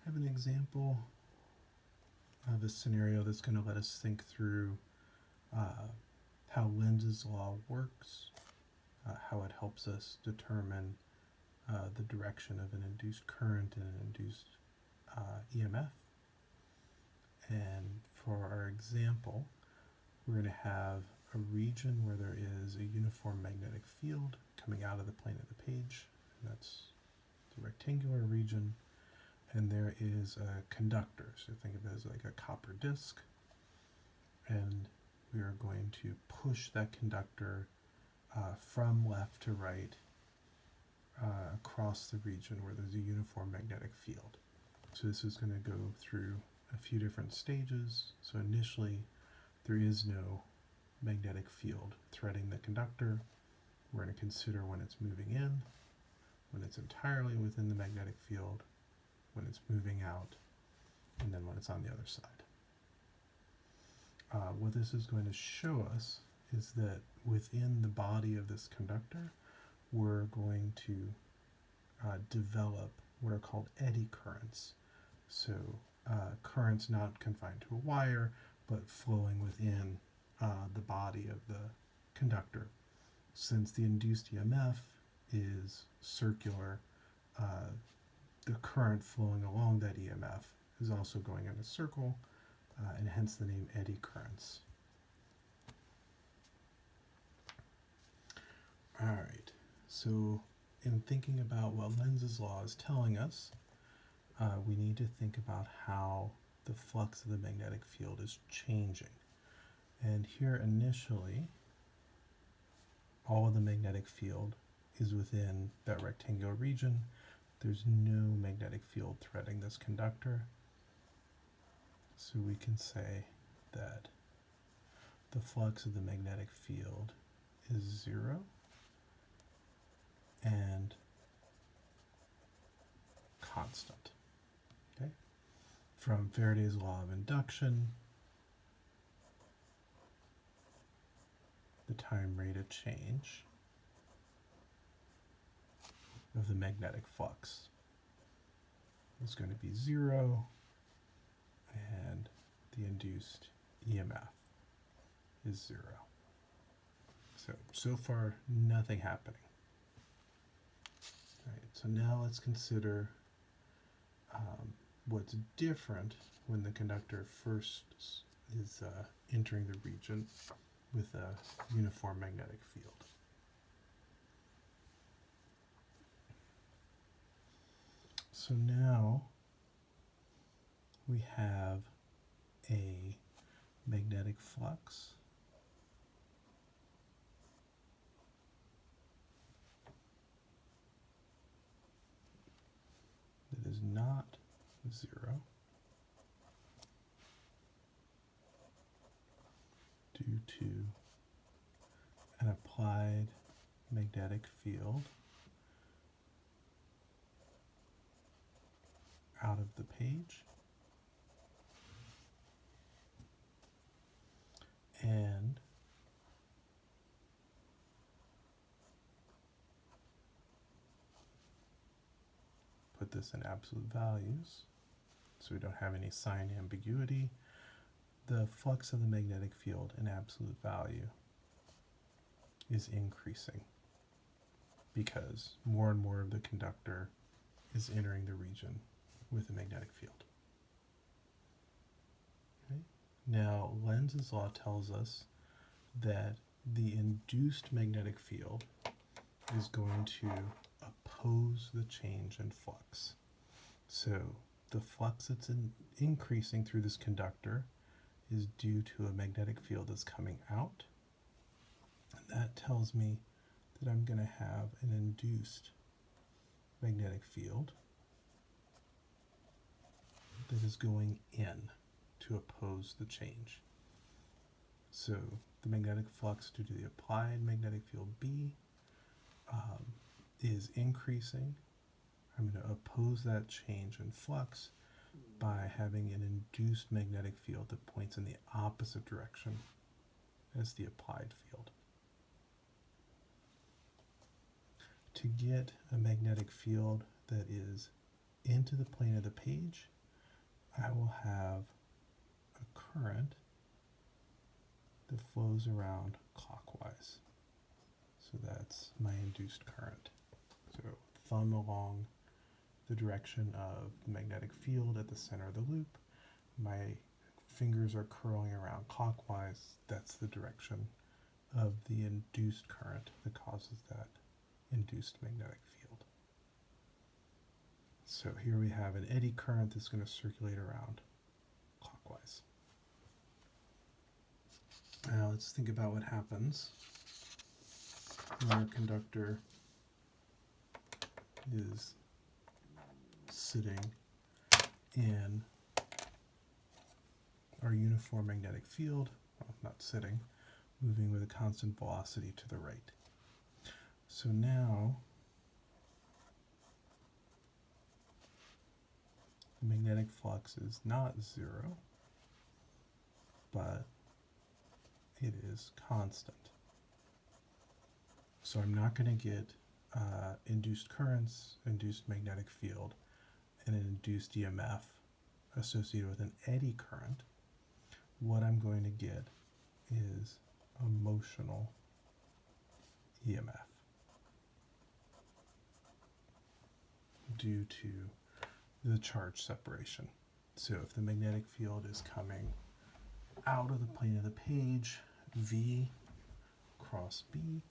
I have an example of a scenario that's going to let us think through how Lenz's law works, how it helps us determine the direction of an induced current and an induced EMF. And for our example, we're going to have a region where there is a uniform magnetic field coming out of the plane of the page. And that's the rectangular region. And there is a conductor. So think of it as like a copper disc. And we are going to push that conductor from left to right across the region where there's a uniform magnetic field. So this is going to go through a few different stages. So initially, there is no magnetic field threading the conductor. We're going to consider when it's moving in, when it's entirely within the magnetic field, when it's moving out, and then when it's on the other side. What this is going to show us is that within the body of this conductor, we're going to develop what are called eddy currents. So currents not confined to a wire, but flowing within the body of the conductor. Since the induced EMF is circular, the current flowing along that EMF is also going in a circle, and hence the name eddy currents. All right, so in thinking about what Lenz's law is telling us, we need to think about how the flux of the magnetic field is changing. And here initially, all of the magnetic field is within that rectangular region. There's no magnetic field threading this conductor. So we can say that the flux of the magnetic field is 0 and constant. Okay? From Faraday's law of induction, the time rate of change of the magnetic flux is going to be 0, and the induced EMF is 0. So far, nothing happening. All right, so now let's consider what's different when the conductor first is entering the region with a uniform magnetic field. So now we have a magnetic flux that is not 0 due to an applied magnetic field out of the page and put this in absolute values so we don't have any sign ambiguity. The flux of the magnetic field in absolute value is increasing because more and more of the conductor is entering the region with a magnetic field. Okay. Now, Lenz's law tells us that the induced magnetic field is going to oppose the change in flux. So the flux that's increasing through this conductor is due to a magnetic field that's coming out. And that tells me that I'm going to have an induced magnetic field that is going in to oppose the change. So the magnetic flux due to the applied magnetic field B is increasing. I'm going to oppose that change in flux by having an induced magnetic field that points in the opposite direction as the applied field. To get a magnetic field that is into the plane of the page, I will have a current that flows around clockwise. So that's my induced current. So thumb along the direction of the magnetic field at the center of the loop. My fingers are curling around clockwise. That's the direction of the induced current that causes that induced magnetic field. So here we have an eddy current that's going to circulate around clockwise. Now let's think about what happens when our conductor is sitting in our uniform magnetic field, well, not sitting, moving with a constant velocity to the right. So now the magnetic flux is not zero, but it is constant. So I'm not going to get induced currents, induced magnetic field, and an induced EMF associated with an eddy current. What I'm going to get is a motional EMF due to the charge separation. So if the magnetic field is coming out of the plane of the page, V cross B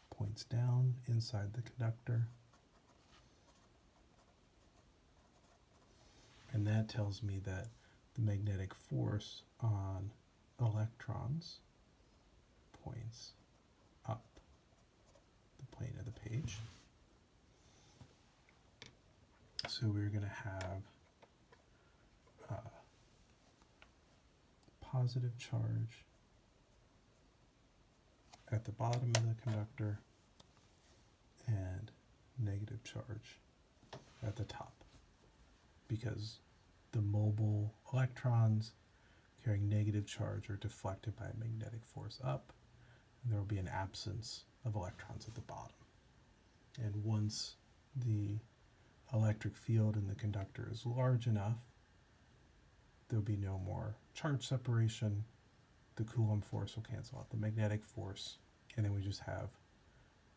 points down inside the conductor, and that tells me that the magnetic force on electrons points up the plane of the page. So we're going to have a positive charge at the bottom of the conductor and negative charge at the top, because the mobile electrons carrying negative charge are deflected by a magnetic force up, and there will be an absence of electrons at the bottom. And once the electric field in the conductor is large enough, there'll be no more charge separation. The Coulomb force will cancel out the magnetic force, and then we just have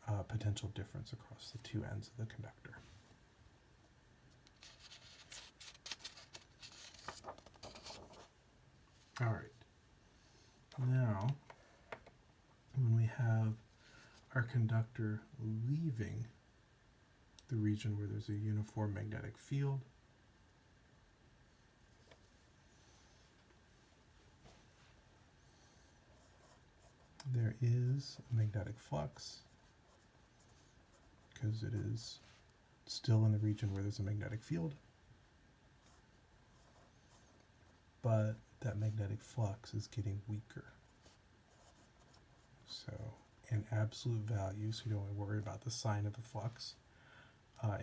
a potential difference across the two ends of the conductor. All right. Now, when we have our conductor leaving the region where there's a uniform magnetic field, there is a magnetic flux because it is still in the region where there's a magnetic field, but that magnetic flux is getting weaker. So in absolute value, so you don't worry about the sign of the flux,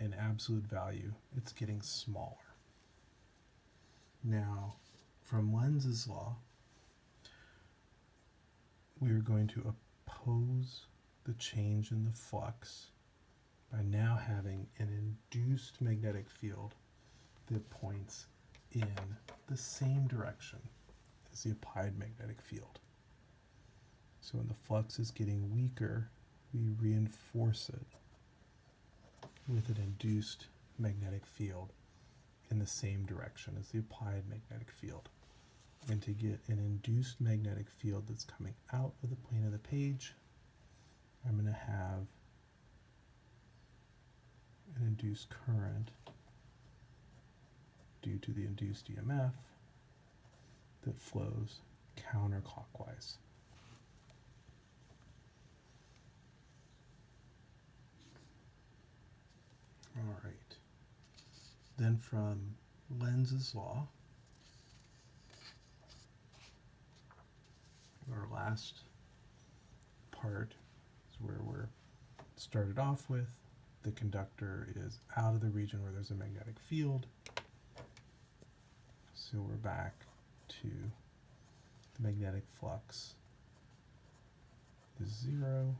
in absolute value, it's getting smaller. Now, from Lenz's law, we are going to oppose the change in the flux by now having an induced magnetic field that points in the same direction as the applied magnetic field. So when the flux is getting weaker, we reinforce it with an induced magnetic field in the same direction as the applied magnetic field. And to get an induced magnetic field that's coming out of the plane of the page, I'm going to have an induced current due to the induced EMF that flows counterclockwise. All right. Then from Lenz's law, our last part is where we're started off with. The conductor is out of the region where there's a magnetic field. So we're back to the magnetic flux is 0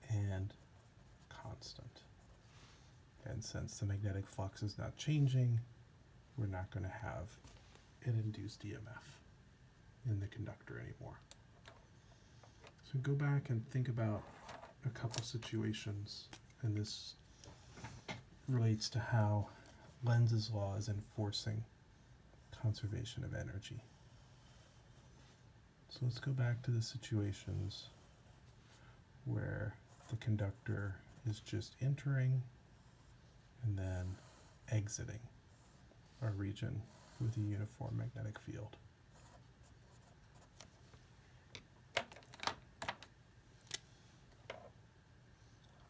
and constant. And since the magnetic flux is not changing, we're not going to have an induced EMF in the conductor anymore. So go back and think about a couple situations, and this relates to how Lenz's law is enforcing conservation of energy. So let's go back to the situations where the conductor is just entering and then exiting a region with a uniform magnetic field.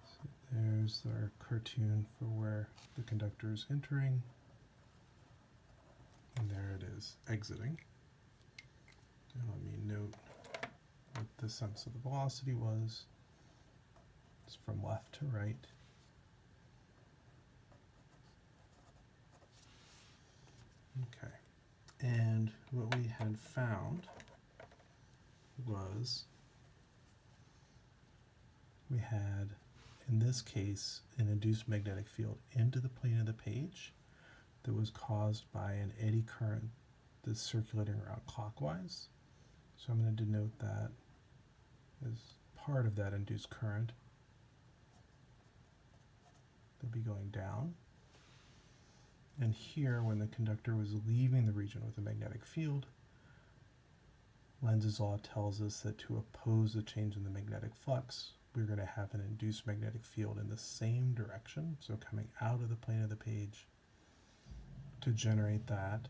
So there's our cartoon for where the conductor is entering, and there it is exiting. And let me note what the sense of the velocity was. It's from left to right. Okay, and what we had found was we had, in this case, an induced magnetic field into the plane of the page that was caused by an eddy current that's circulating around clockwise. So I'm going to denote that as part of that induced current. They'll be going down. And here, when the conductor was leaving the region with a magnetic field, Lenz's law tells us that to oppose the change in the magnetic flux, we're going to have an induced magnetic field in the same direction, so coming out of the plane of the page. To generate that,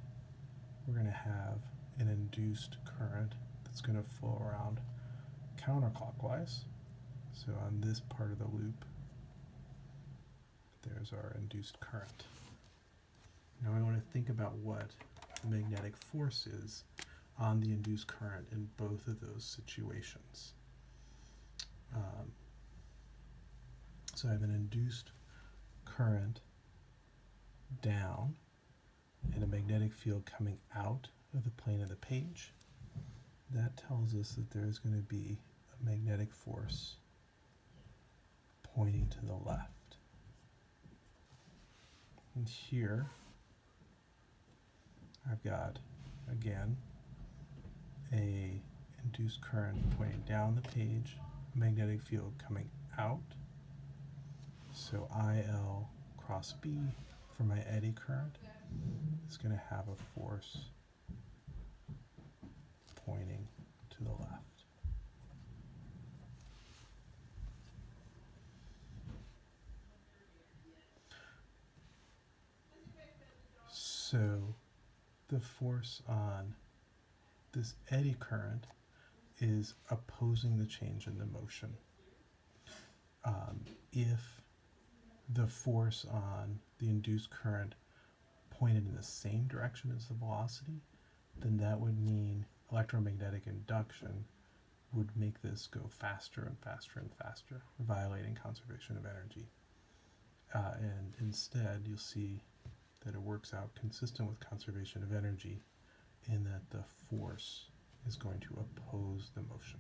we're going to have an induced current that's going to flow around counterclockwise. So on this part of the loop, there's our induced current. Now I want to think about what the magnetic force is on the induced current in both of those situations. So I have an induced current down and a magnetic field coming out of the plane of the page. That tells us that there is going to be a magnetic force pointing to the left. And here I've got, again, a induced current pointing down the page, a magnetic field coming out. So IL cross B for my eddy current is going to have a force pointing to the left. So the force on this eddy current is opposing the change in the motion. If the force on the induced current pointed in the same direction as the velocity, then that would mean electromagnetic induction would make this go faster and faster and faster, violating conservation of energy. And instead, you'll see that it works out consistent with conservation of energy in that the force is going to oppose the motion.